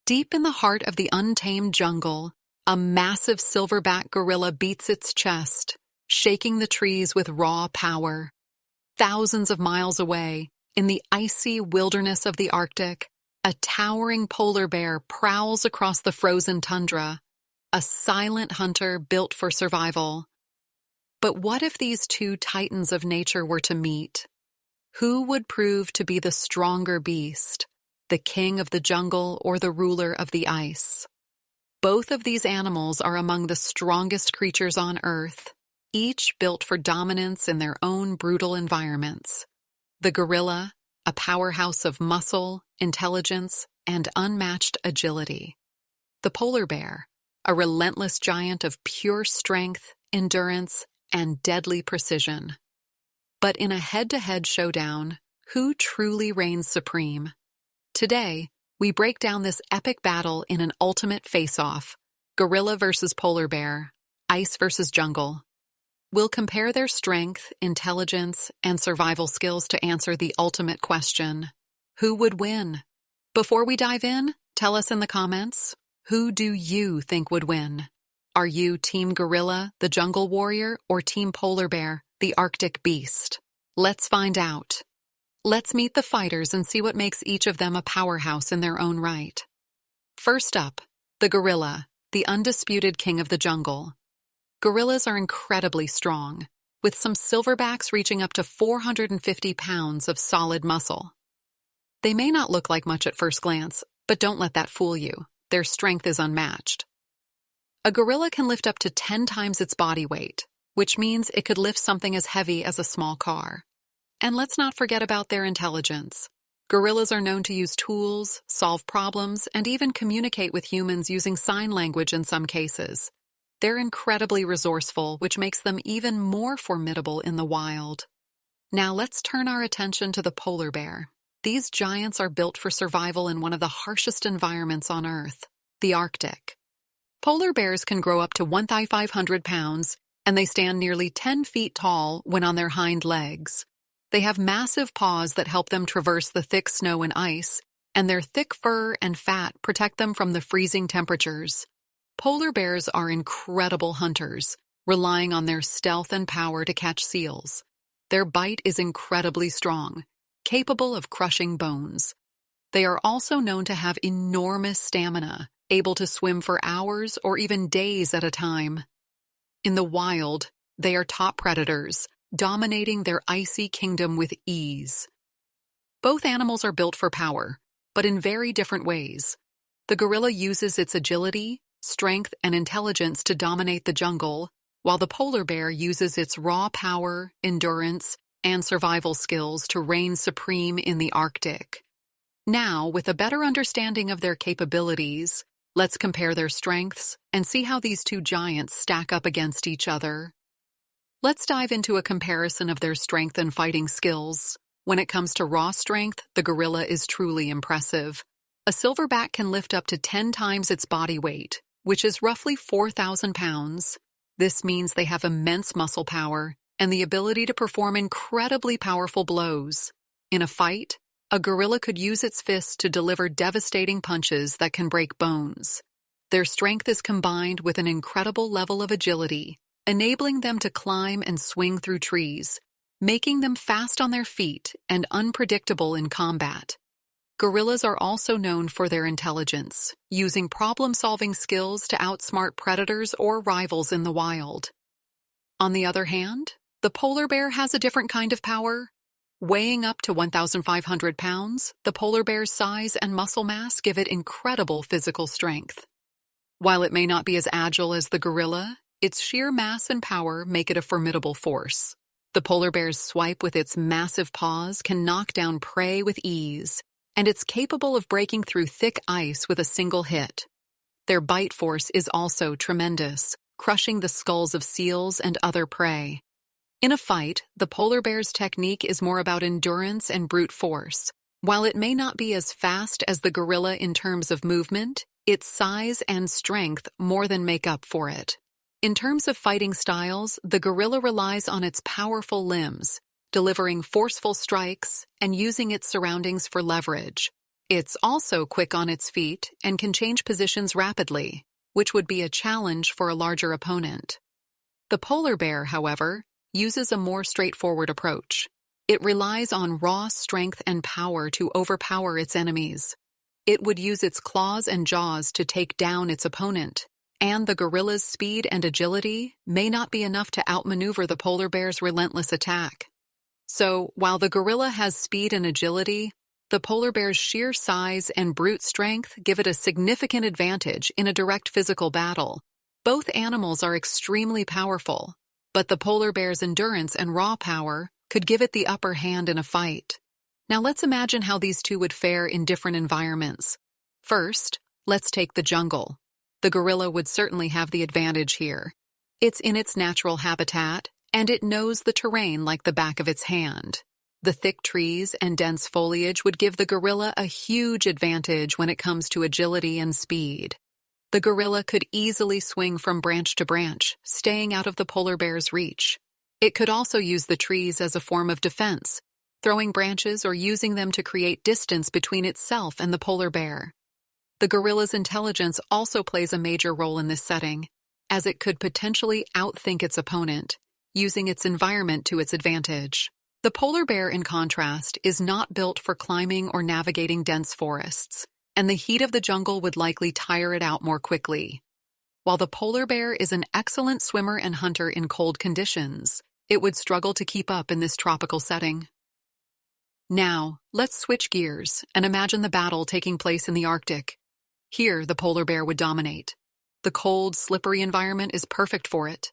Deep in the heart of the untamed jungle, a massive silverback gorilla beats its chest, shaking the trees with raw power. Thousands of miles away, in the icy wilderness of the Arctic, a towering polar bear prowls across the frozen tundra, a silent hunter built for survival. But what if these two titans of nature were to meet? Who would prove to be the stronger beast, the king of the jungle or the ruler of the ice? Both of these animals are among the strongest creatures on Earth, each built for dominance in their own brutal environments. The gorilla, a powerhouse of muscle, intelligence, and unmatched agility. The polar bear, a relentless giant of pure strength, endurance, and deadly precision. But in a head-to-head showdown, who truly reigns supreme? Today, we break down this epic battle in an ultimate face-off: gorilla versus polar bear, ice versus jungle. We'll compare their strength, intelligence, and survival skills to answer the ultimate question: who would win? Before we dive in, tell us in the comments, who do you think would win? Are you Team Gorilla, the jungle warrior, or Team Polar Bear, the Arctic beast? Let's find out. Let's meet the fighters and see what makes each of them a powerhouse in their own right. First up, the gorilla, the undisputed king of the jungle. Gorillas are incredibly strong, with some silverbacks reaching up to 450 pounds of solid muscle. They may not look like much at first glance, but don't let that fool you. Their strength is unmatched. A gorilla can lift up to 10 times its body weight, which means it could lift something as heavy as a small car. And let's not forget about their intelligence. Gorillas are known to use tools, solve problems, and even communicate with humans using sign language in some cases. They're incredibly resourceful, which makes them even more formidable in the wild. Now let's turn our attention to the polar bear. These giants are built for survival in one of the harshest environments on Earth, the Arctic. Polar bears can grow up to 1,500 pounds, and they stand nearly 10 feet tall when on their hind legs. They have massive paws that help them traverse the thick snow and ice, and their thick fur and fat protect them from the freezing temperatures. Polar bears are incredible hunters, relying on their stealth and power to catch seals. Their bite is incredibly strong, capable of crushing bones. They are also known to have enormous stamina, able to swim for hours or even days at a time. In the wild, they are top predators, dominating their icy kingdom with ease. Both animals are built for power, but in very different ways. The gorilla uses its agility, strength, and intelligence to dominate the jungle, while the polar bear uses its raw power, endurance, and survival skills to reign supreme in the Arctic. Now, with a better understanding of their capabilities, let's compare their strengths and see how these two giants stack up against each other. Let's dive into a comparison of their strength and fighting skills. When it comes to raw strength, the gorilla is truly impressive. A silverback can lift up to 10 times its body weight, which is roughly 4,000 pounds. This means they have immense muscle power and the ability to perform incredibly powerful blows. In a fight, a gorilla could use its fists to deliver devastating punches that can break bones. Their strength is combined with an incredible level of agility, enabling them to climb and swing through trees, making them fast on their feet and unpredictable in combat. Gorillas are also known for their intelligence, using problem-solving skills to outsmart predators or rivals in the wild. On the other hand, the polar bear has a different kind of power. Weighing up to 1,500 pounds, the polar bear's size and muscle mass give it incredible physical strength. While it may not be as agile as the gorilla, its sheer mass and power make it a formidable force. The polar bear's swipe with its massive paws can knock down prey with ease, and it's capable of breaking through thick ice with a single hit. Their bite force is also tremendous, crushing the skulls of seals and other prey. In a fight, the polar bear's technique is more about endurance and brute force. While it may not be as fast as the gorilla in terms of movement, its size and strength more than make up for it. In terms of fighting styles, the gorilla relies on its powerful limbs, delivering forceful strikes and using its surroundings for leverage. It's also quick on its feet and can change positions rapidly, which would be a challenge for a larger opponent. The polar bear, however, uses a more straightforward approach. It relies on raw strength and power to overpower its enemies. It would use its claws and jaws to take down its opponent, and the gorilla's speed and agility may not be enough to outmaneuver the polar bear's relentless attack. So, while the gorilla has speed and agility, the polar bear's sheer size and brute strength give it a significant advantage in a direct physical battle. Both animals are extremely powerful, but the polar bear's endurance and raw power could give it the upper hand in a fight. Now let's imagine how these two would fare in different environments. First, let's take the jungle. The gorilla would certainly have the advantage here. It's in its natural habitat, and it knows the terrain like the back of its hand. The thick trees and dense foliage would give the gorilla a huge advantage when it comes to agility and speed. The gorilla could easily swing from branch to branch, staying out of the polar bear's reach. It could also use the trees as a form of defense, throwing branches or using them to create distance between itself and the polar bear. The gorilla's intelligence also plays a major role in this setting, as it could potentially outthink its opponent, using its environment to its advantage. The polar bear, in contrast, is not built for climbing or navigating dense forests, and the heat of the jungle would likely tire it out more quickly. While the polar bear is an excellent swimmer and hunter in cold conditions, it would struggle to keep up in this tropical setting. Now, let's switch gears and imagine the battle taking place in the Arctic. Here, the polar bear would dominate. The cold, slippery environment is perfect for it.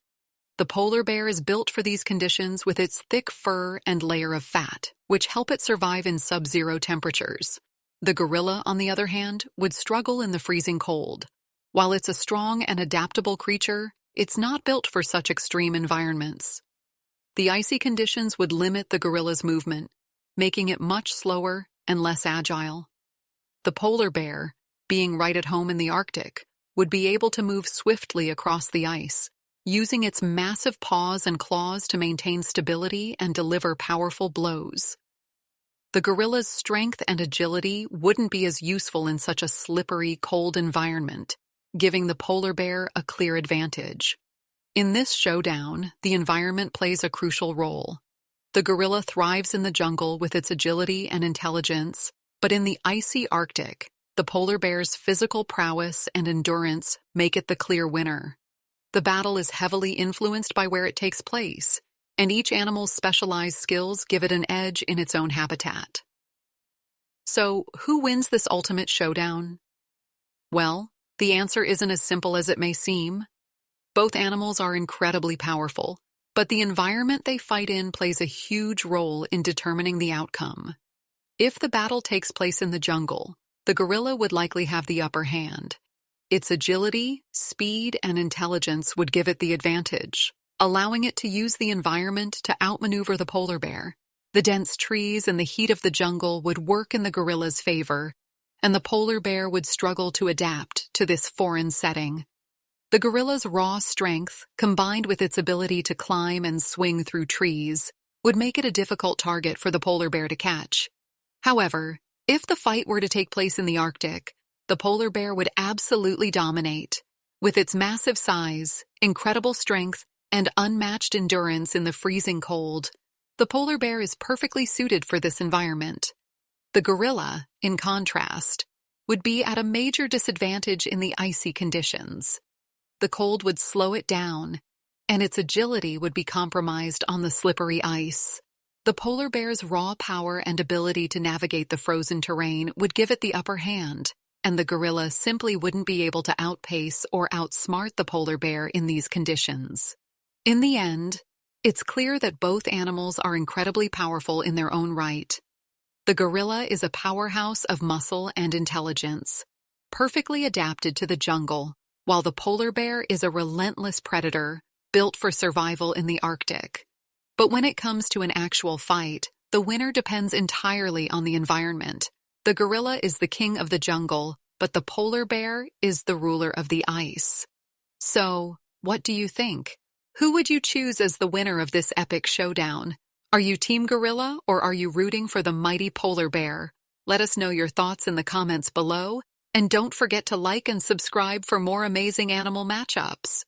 The polar bear is built for these conditions with its thick fur and layer of fat, which help it survive in sub-zero temperatures. The gorilla, on the other hand, would struggle in the freezing cold. While it's a strong and adaptable creature, it's not built for such extreme environments. The icy conditions would limit the gorilla's movement, making it much slower and less agile. The polar bear, being right at home in the Arctic, would be able to move swiftly across the ice, using its massive paws and claws to maintain stability and deliver powerful blows. The gorilla's strength and agility wouldn't be as useful in such a slippery, cold environment, giving the polar bear a clear advantage. In this showdown, the environment plays a crucial role. The gorilla thrives in the jungle with its agility and intelligence, but in the icy Arctic, the polar bear's physical prowess and endurance make it the clear winner. The battle is heavily influenced by where it takes place, and each animal's specialized skills give it an edge in its own habitat. So, who wins this ultimate showdown? Well, the answer isn't as simple as it may seem. Both animals are incredibly powerful, but the environment they fight in plays a huge role in determining the outcome. If the battle takes place in the jungle, the gorilla would likely have the upper hand. Its agility, speed, and intelligence would give it the advantage, allowing it to use the environment to outmaneuver the polar bear. The dense trees and the heat of the jungle would work in the gorilla's favor, and the polar bear would struggle to adapt to this foreign setting. The gorilla's raw strength, combined with its ability to climb and swing through trees, would make it a difficult target for the polar bear to catch. However, if the fight were to take place in the Arctic, the polar bear would absolutely dominate. With its massive size, incredible strength, and unmatched endurance in the freezing cold, the polar bear is perfectly suited for this environment. The gorilla, in contrast, would be at a major disadvantage in the icy conditions. The cold would slow it down, and its agility would be compromised on the slippery ice. The polar bear's raw power and ability to navigate the frozen terrain would give it the upper hand, and the gorilla simply wouldn't be able to outpace or outsmart the polar bear in these conditions. In the end, it's clear that both animals are incredibly powerful in their own right. The gorilla is a powerhouse of muscle and intelligence, perfectly adapted to the jungle, while the polar bear is a relentless predator built for survival in the Arctic. But when it comes to an actual fight, the winner depends entirely on the environment. The gorilla is the king of the jungle, but the polar bear is the ruler of the ice. So, what do you think? Who would you choose as the winner of this epic showdown? Are you Team Gorilla or are you rooting for the mighty polar bear? Let us know your thoughts in the comments below, and don't forget to like and subscribe for more amazing animal matchups.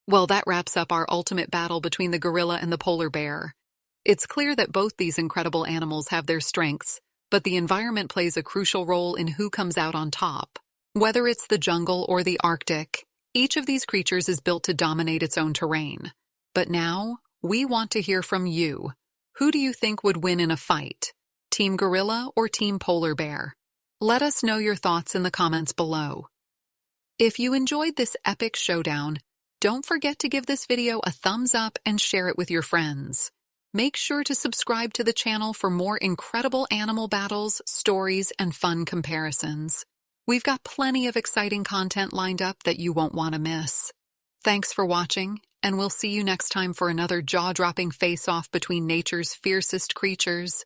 Well, that wraps up our ultimate battle between the gorilla and the polar bear. It's clear that both these incredible animals have their strengths, but the environment plays a crucial role in who comes out on top. Whether it's the jungle or the Arctic, each of these creatures is built to dominate its own terrain. But now, we want to hear from you. Who do you think would win in a fight? Team Gorilla or Team Polar Bear? Let us know your thoughts in the comments below. If you enjoyed this epic showdown, don't forget to give this video a thumbs up and share it with your friends. Make sure to subscribe to the channel for more incredible animal battles, stories, and fun comparisons. We've got plenty of exciting content lined up that you won't want to miss. Thanks for watching, and we'll see you next time for another jaw-dropping face-off between nature's fiercest creatures.